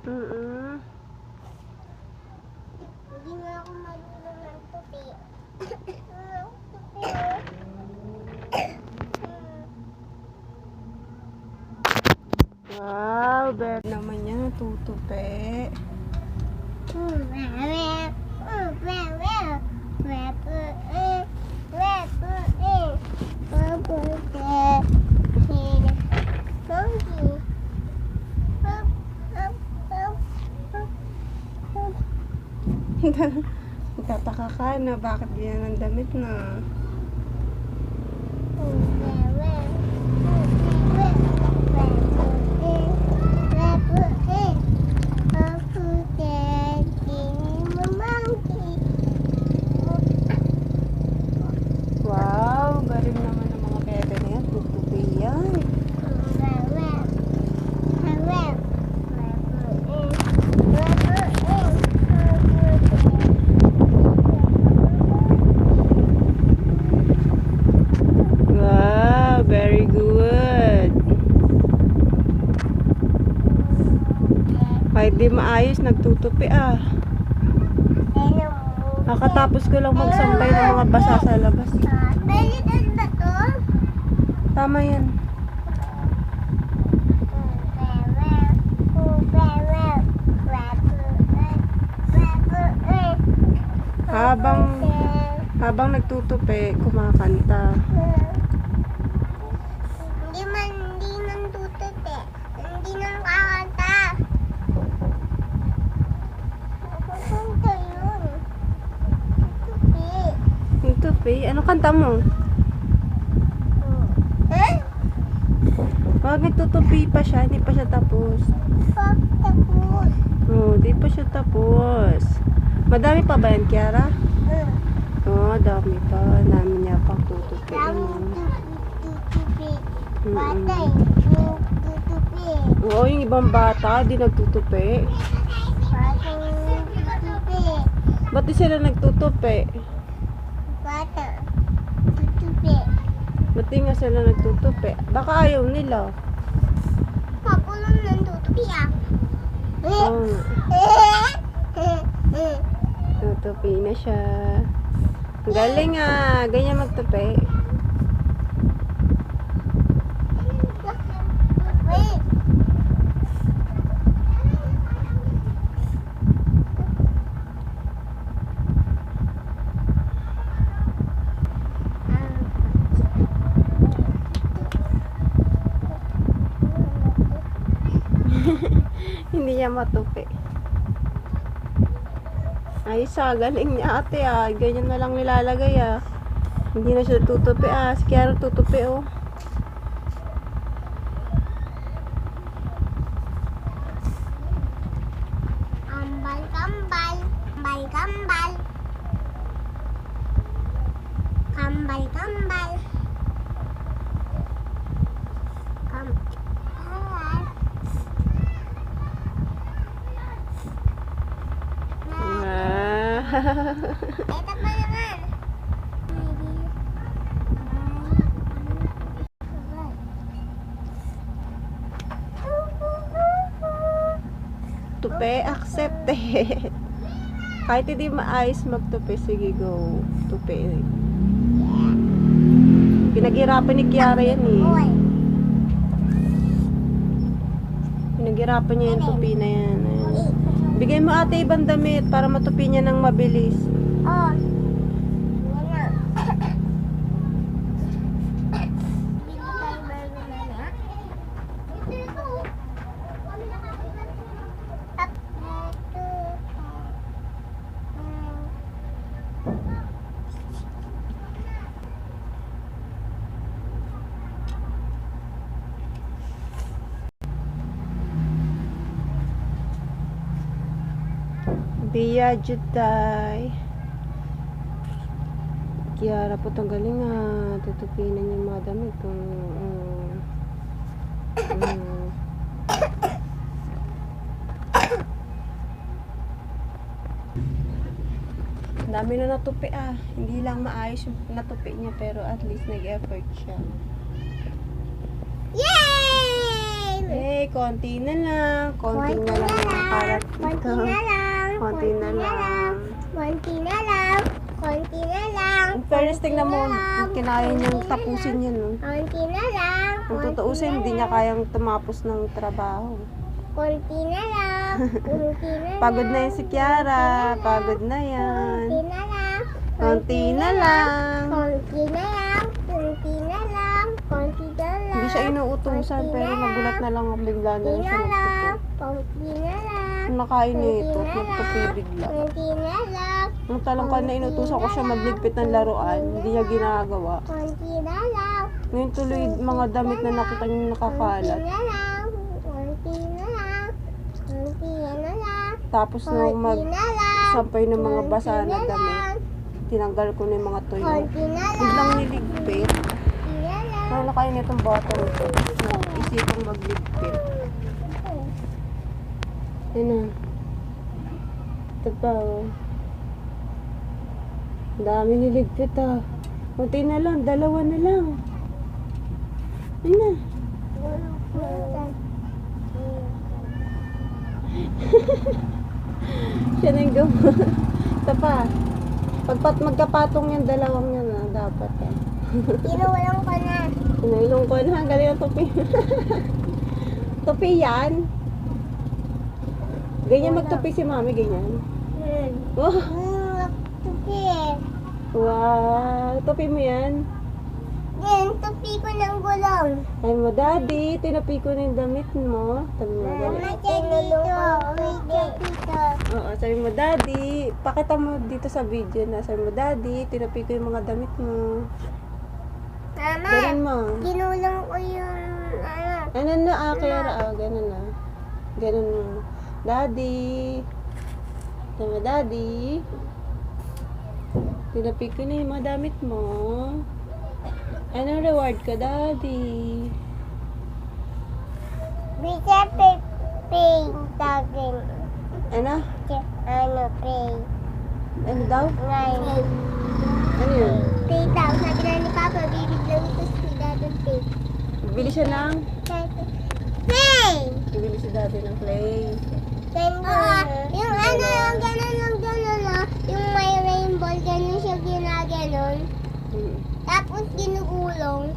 Mm-mm. Hindi nga ako marunong ng tupi. Wow, bet naman yan, tutupi. Tataka ka na bakit ganyan ang damit na. Wow, galing naman ng mga bebe na yan, tutupi yan. Wow, very good. Kahit di maayos, nagtutupi ah. Nakatapos ko lang magsampay ng mga basa sa labas. Balitan ba to? Tama yan. Habang nagtutupi, kumakanta. Hindi man tutupi. Hindi nang kakanta. Kakanta yun. Tutupi. Tutupi? Anong kanta mo? Wag, nagtutupi pa siya, hindi pa siya tapos. Tapos. Oh, hindi pa siya tapos. Madami pa ba yan, Kiara? Oo, dami pa. Namin niya pang tutupiin. Tutupi. Patay. Tutupi. Oo, yung ibang bata, di nagtutupi. Patay. Tutupi. Ba't di sila nagtutupi? Bata. Tutupi. Ba't di nga sila nagtutupi? Baka ayaw nila. Mapulong ng tutupi ah. Oo. Tutupi na siya. Ang galing ah. Ganyan magtupi. Wait. Hindi niya matupi. Ayos ah, galing niya ate ah. Ganyan na lang nilalagay ah. Hindi na siya tutupi ah. Si Kiara tutupi oh. Kambal, kambal. Kambal, kambal. Kambal, kambal. Ito pa naman. Tupi, accepted. Kahit hindi maayos magtupi, sige go. Tupi. Pinaghirapan ni Kiara yan eh. Boy. Pinaghirapan niya yung tupi na yan. Ayan. Bigay mo ate ibang damit para matupi niya ng mabilis. Oh. Biya Juday. Kiara po tanggalin nga. Tutupinan yung mga damit. Dami na natupi ah. Hindi lang maayos yung natupi niya pero at least nag-effort siya. Yay! Konti na lang. Konti na lang. Konti na lang. Konti na lang. Konti na lang. Konti na lang. In fairness, tingnan mo, Konti na lang. kinaya niyang tapusin yun. No? Konti na lang. Kung tutuusin, hindi niya kayang tumapos ng trabaho. Konti na lang. Konti na lang. Pagod na yan si Kiara. Pagod na Konti yan. na lang. Konti na lang. Konti na lang. Konti na lang. Konti na lang. Hindi siya inuutusan, pero nagulat na lang bigla na Konti lang siya na lang. nagtuto. Konti na lang. Nung nakain niya ito, nagtupi bigla. Konti na lang. Nung talang ka na inutusan ko siya magligpit ng laruan, hindi niya ginagawa. Konti na lang. Ngayon tuloy mga damit na nakita niya nakakalat. Konti na lang. Konti na lang. Konti na lang. Tapos nung Konti na lang. magsampay ng mga basa na Konti na damit, lang. tinanggal ko na yung mga tuyo. Konti na lang. Biglang niligpit. Konti na lang. Ano kayo nitong bottle ito? Isipang magligpit. Yan na. Ito pa oh. Ang dami niligpit ah. Kunti na lang, dalawa na lang. Yan na. Siya na yung gamot. Ito pa. Pagpat magkapatong yung dalawang yan ah, dapat ah. Inuwalang ko na. Inailong ko na, galing ang tupi. Tupi yan. Ganyan magtupi si mami, ganyan. Wow, Tupi. wow. Tupi mo yan. Yan, tupi ko ng gulong. Ay mo, daddy, tinupi ko na yung damit mo. Sabi mo, dali. Mama, dito. Oo, sabi mo, daddy. Pakita mo dito sa video na. Sabi mo, daddy, tinupi ko yung mga damit mo. Mama, Ganun mo. ginulong ko yung ano. Ano na, Kiara? Ah, ganun na. Ganun mo. Daddy. Sabi mo, daddy. Tinupi ko na yung mga damit mo. Anong reward ka, daddy? Bisa pay tagin. Ano? Ano pay? Ano daw? Ngayon. Ano yun? Pay daw. Sabi na ni Papa, bibigyan ito si Daddy pay. Bibili siya ng... Pay! Bibili si daddy ng play. Yung ano, yung gano'n, no? Yung may rainbow, gano'n siya ginaganon. Mm. Tapos ginugulong.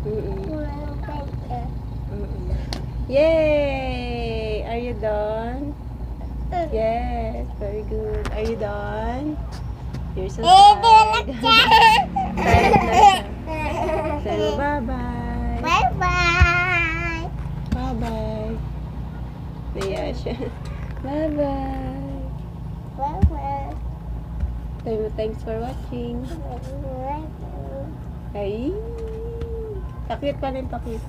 Mm-mm. Yung pwede. Mm-mm. Yay! Are you done? Yes, very good. Are you done? You're so tired. Tired na siya. Sabi, bye-bye. Bye-bye! Bye-bye. Naya siya. Bye-bye. Bye-bye. Sabi mo, thanks for watching. Ay! Pakit pa rin, pakit.